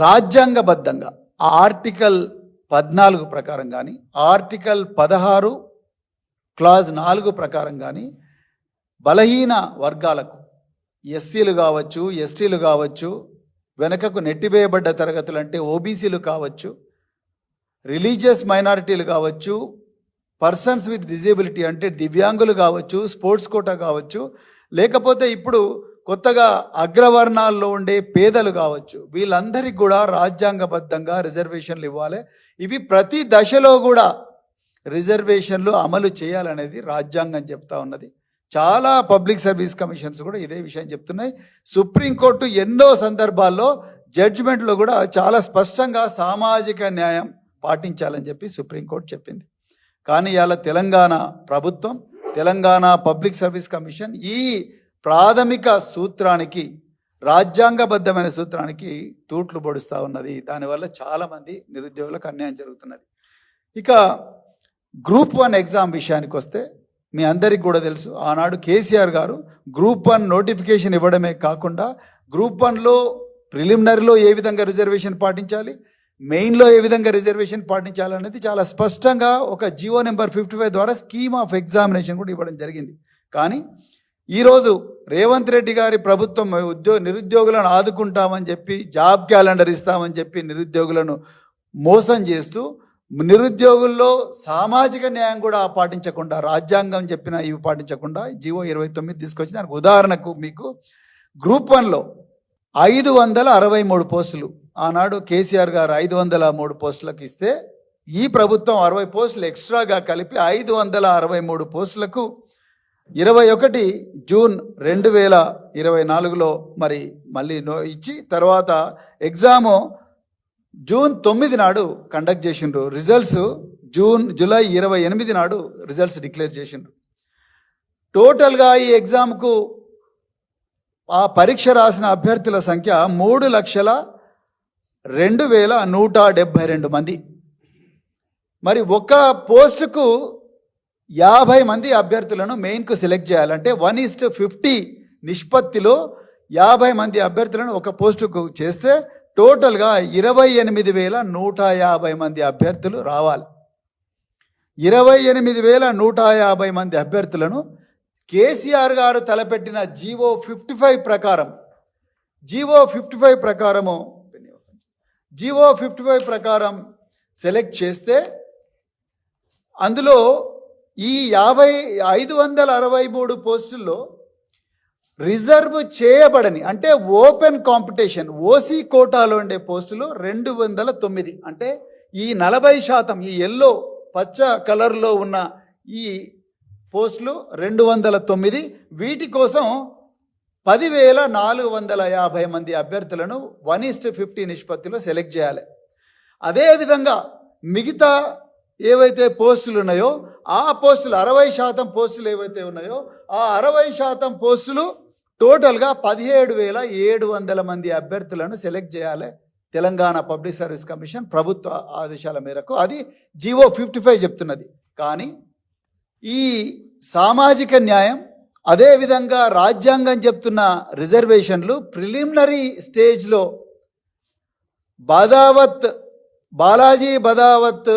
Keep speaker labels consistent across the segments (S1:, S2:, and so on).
S1: రాజ్యాంగబద్ధంగా ఆర్టికల్ 14 ప్రకారం కానీ ఆర్టికల్ 16 క్లాజ్ 4 ప్రకారం కానీ బలహీన వర్గాలకు ఎస్సీలు కావచ్చు, ఎస్టీలు కావచ్చు, వెనకకు నెట్టివేయబడ్డ తరగతులు అంటే ఓబీసీలు కావచ్చు, రిలీజియస్ మైనారిటీలు కావచ్చు, పర్సన్స్ విత్ డిజేబిలిటీ అంటే దివ్యాంగులు కావచ్చు, స్పోర్ట్స్ కోటా కావచ్చు, లేకపోతే ఇప్పుడు కొత్తగా అగ్రవర్ణాల్లో ఉండే పేదలు కావచ్చు, వీళ్ళందరికీ కూడా రాజ్యాంగబద్ధంగా రిజర్వేషన్లు ఇవ్వాలి. ఇవి ప్రతి దశలో కూడా రిజర్వేషన్లు అమలు చేయాలనేది రాజ్యాంగం చెప్తా ఉన్నది. చాలా పబ్లిక్ సర్వీస్ కమిషన్స్ కూడా ఇదే విషయం చెప్తున్నాయి. సుప్రీంకోర్టు ఎన్నో సందర్భాల్లో జడ్జిమెంట్లో కూడా చాలా స్పష్టంగా సామాజిక న్యాయం పాటించాలని చెప్పి సుప్రీంకోర్టు చెప్పింది. కానీ ఇవాళ తెలంగాణ ప్రభుత్వం, తెలంగాణ పబ్లిక్ సర్వీస్ కమిషన్ ఈ ప్రాథమిక సూత్రానికి, రాజ్యాంగబద్ధమైన సూత్రానికి తూట్లు పొడుస్తూ ఉన్నది. దానివల్ల చాలామంది నిరుద్యోగులకు అన్యాయం జరుగుతున్నది. ఇక గ్రూప్ 1 ఎగ్జామ్ విషయానికి వస్తే మీ అందరికి కూడా తెలుసు, ఆనాడు కేసీఆర్ గారు గ్రూప్ 1 నోటిఫికేషన్ ఇవ్వడమే కాకుండా గ్రూప్ 1లో ప్రిలిమినరీలో ఏ విధంగా రిజర్వేషన్ పాటించాలి, మెయిన్లో ఏ విధంగా రిజర్వేషన్ పాటించాలనేది చాలా స్పష్టంగా ఒక జీవో నెంబర్ 55 ద్వారా స్కీమ్ ఆఫ్ ఎగ్జామినేషన్ కూడా ఇవ్వడం జరిగింది. కానీ ఈరోజు రేవంత్ రెడ్డి గారి ప్రభుత్వం నిరుద్యోగులను ఆదుకుంటామని చెప్పి, జాబ్ క్యాలెండర్ ఇస్తామని చెప్పి నిరుద్యోగులను మోసం చేస్తూ, నిరుద్యోగుల్లో సామాజిక న్యాయం కూడా పాటించకుండా, రాజ్యాంగం చెప్పిన ఇవి పాటించకుండా జీవో 29 తీసుకొచ్చి, దానికి ఉదాహరణకు మీకు గ్రూప్ 1లో 563 పోస్టులు ఆనాడు కేసీఆర్ గారు 503 పోస్టులకు ఇస్తే, ఈ ప్రభుత్వం 60 పోస్టులు ఎక్స్ట్రాగా కలిపి 563 పోస్టులకు 21 జూన్ 2024లో మరి మళ్ళీ ఇచ్చి, తర్వాత ఎగ్జాము జూన్ 9 నాడు కండక్ట్ చేసిండ్రు. రిజల్ట్స్ జూలై 28 నాడు రిజల్ట్స్ డిక్లేర్ చేసిండ్రు. టోటల్గా ఈ ఎగ్జామ్కు ఆ పరీక్ష రాసిన అభ్యర్థుల సంఖ్య 3,02,172 మంది. మరి ఒక్క పోస్టుకు 50 మంది అభ్యర్థులను మెయిన్కు సెలెక్ట్ చేయాలంటే 1:50 నిష్పత్తిలో 50 మంది అభ్యర్థులను ఒక పోస్టుకు చేస్తే టోటల్గా 28,150 మంది అభ్యర్థులు రావాలి. 28,150 మంది అభ్యర్థులను కేసీఆర్ గారు తలపెట్టిన జీవో 55 ప్రకారం సెలెక్ట్ చేస్తే, అందులో ఈ 563 పోస్టుల్లో రిజర్వ్ చేయబడని అంటే ఓపెన్ కాంపిటీషన్ ఓసీ కోటాలో ఉండే పోస్టులు 209. అంటే ఈ 40%, ఈ ఎల్లో పచ్చ కలర్లో ఉన్న ఈ పోస్టులు 209. వీటి కోసం 10,450 మంది అభ్యర్థులను 1:50 నిష్పత్తిలో సెలెక్ట్ చేయాలి. అదేవిధంగా మిగతా ఏవైతే పోస్టులు ఉన్నాయో ఆ పోస్టులు 60% పోస్టులు ఏవైతే ఉన్నాయో ఆ 60% పోస్టులు టోటల్గా 17,700 మంది అభ్యర్థులను సెలెక్ట్ చేయాలి. తెలంగాణ పబ్లిక్ సర్వీస్ కమిషన్ ప్రభుత్వ ఆదేశాల మేరకు అది జీవో 55 చెప్తున్నది. కానీ ఈ సామాజిక న్యాయం, అదేవిధంగా రాజ్యాంగం చెప్తున్న రిజర్వేషన్లు ప్రిలిమినరీ స్టేజ్లో బాలాజీ బదావత్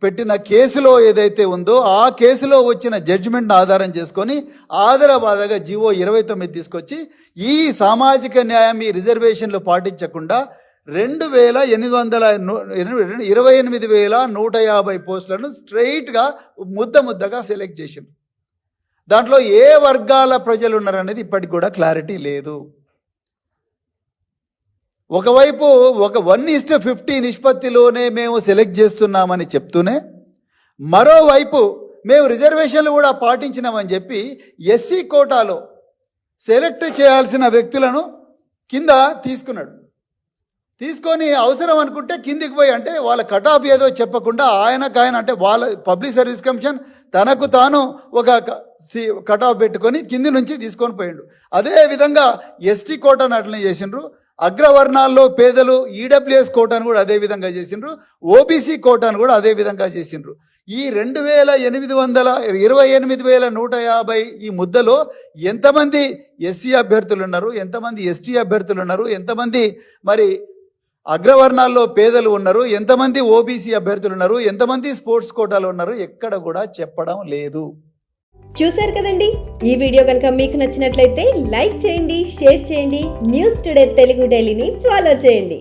S1: పెట్టిన కేసులో ఏదైతే ఉందో ఆ కేసులో వచ్చిన జడ్జిమెంట్ను ఆధారం చేసుకొని ఆధారబాధగా జీవో 29 తీసుకొచ్చి ఈ సామాజిక న్యాయం, ఈ రిజర్వేషన్లు పాటించకుండా 28,150 పోస్టులను స్ట్రైట్గా ముద్దగా సెలెక్ట్ చేసింది. దాంట్లో ఏ వర్గాల ప్రజలు ఉన్నారనేది ఇప్పటికి కూడా క్లారిటీ లేదు. ఒకవైపు 1:50 నిష్పత్తిలోనే మేము సెలెక్ట్ చేస్తున్నామని చెప్తూనే, మరోవైపు మేము రిజర్వేషన్లు కూడా పాటించినామని చెప్పి ఎస్సీ కోటాలో సెలెక్ట్ చేయాల్సిన వ్యక్తులను కింద తీసుకొని అవసరం అనుకుంటే కిందికి పోయి, అంటే వాళ్ళ కట్ ఆఫ్ ఏదో చెప్పకుండా ఆయనకాయన, అంటే వాళ్ళ పబ్లిక్ సర్వీస్ కమిషన్ తనకు తాను ఒక కట్ ఆఫ్ పెట్టుకొని కింది నుంచి తీసుకొని పోయిండు. అదేవిధంగా ఎస్టీ కోటాను అట్లనే చేసిండ్రు. అగ్రవర్ణాల్లో పేదలు ఈడబ్ల్యూఎస్ కోటాను కూడా అదే విధంగా చేసిండ్రు. ఓబీసీ కోటాను కూడా అదే విధంగా చేసిండ్రు. ఈ 28,150 ఈ ముద్దలో ఎంతమంది ఎస్సీ అభ్యర్థులు ఉన్నారు, ఎంతమంది ఎస్టీ అభ్యర్థులు ఉన్నారు, ఎంతమంది మరి అగ్రవర్ణాల్లో పేదలు ఉన్నారు, ఎంతమంది ఓబీసీ అభ్యర్థులు ఉన్నారు, ఎంతమంది స్పోర్ట్స్ కోటాలు ఉన్నారు, ఎక్కడ కూడా చెప్పడం లేదు.
S2: చూశారు కదండి, ఈ వీడియో కనుక మీకు నచ్చినట్లయితే లైక్ చేయండి, షేర్ చేయండి, న్యూస్ టుడే తెలుగు డైలీని ఫాలో చేయండి.